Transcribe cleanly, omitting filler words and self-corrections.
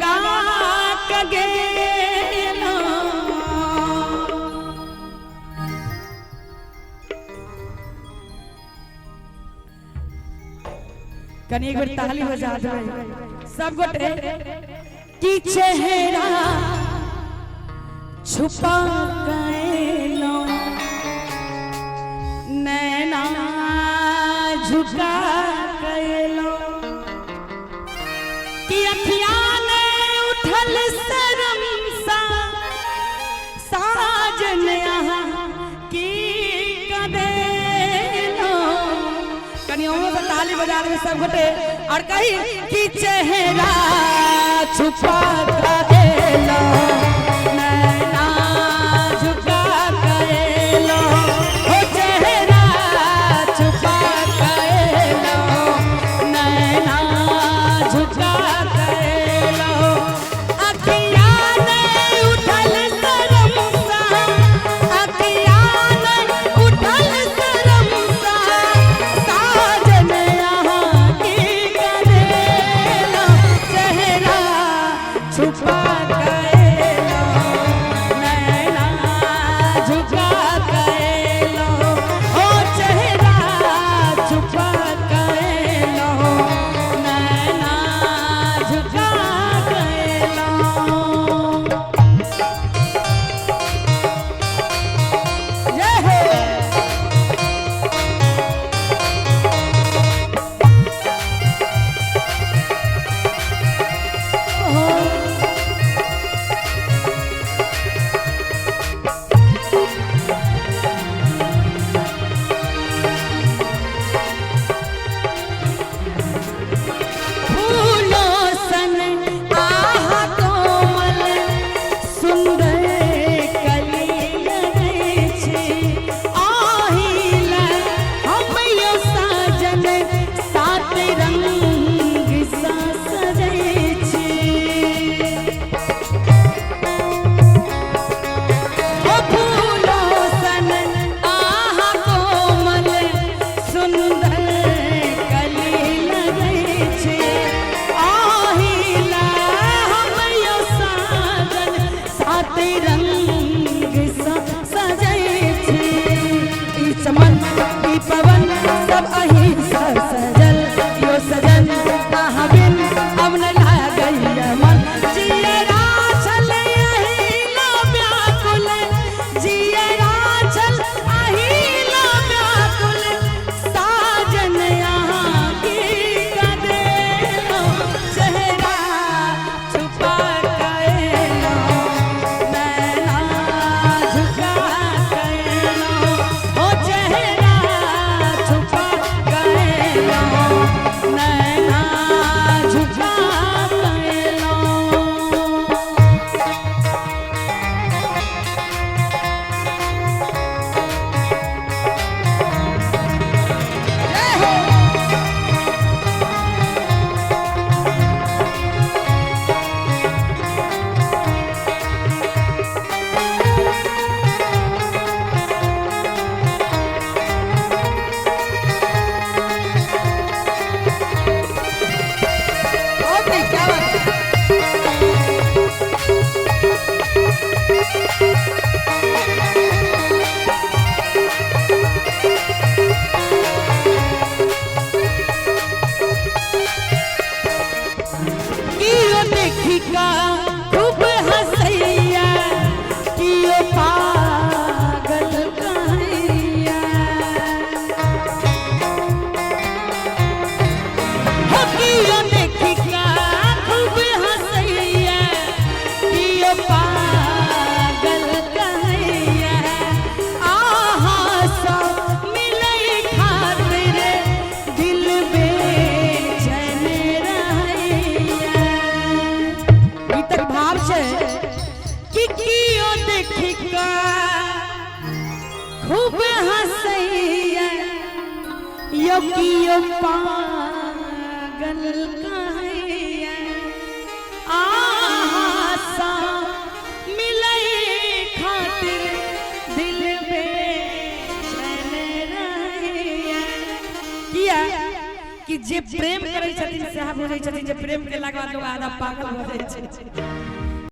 लगा के गेला। कनी एक बार ताली बजा दो सब गोटे की चेहरा छुपा गएलो नैना झुका गएलो कि अखियां ने उठल शर्म सा साजन यहाँ की कदेलो। कनियों में ताली बजा रहे सब गोटे और कही कि चेहरा छुपा गएलो नैना झुका गएलो हो चेहरा छुपा गएलो नैना झुका गएलो अखियां ने उठल शर्म सा अखियां ने उठल शर्म सा साजन यहाँ की करेलो चेहरा छुपा गएलो नैना झुका गएलो हो चेहरा छुपा गएलो नैना झुका गएलो। जय हो फूलों सन आहा कोमल सुंदर कली लगे छे आहिला हम यो साजन सात रंग सा सजे छे ओ फूलों सन आहा कोमल सुंदर कली लगे छे आहिला हम यो साजन सात रंग सा सजे छे ई चमन ई पवन सब अही सा सजल यो सजन कहाँ बिन अब न लागैया मन जियरा छल अही ला व्याकुल जियरा छल अही ला व्याकुल साजन यहाँ की कदेलो चेहरा छुपा गएलो नैना झुका गएलो हो चेहरा छुपा गएलो नैना झुका गएलो। जय हो ओके क्या बात है कियो देखी का खूब हंसैया कियो पागल कहैया हो कियो देखी का खूब हंसैया कियो पागल कहैया आहा सो मिलै खातिर दिल बेचैन रहैया। भीतर भाव छे कि कियो देखी का खूब हंसैया यो कियो पागल कहैया आहा सा मिलै खातिर दिल बेचैन रहैया। किया कि जे प्रेम करे छथिन से हो जाय छथिन जे प्रेम के लगा लोग आधा पागल हो जाय छै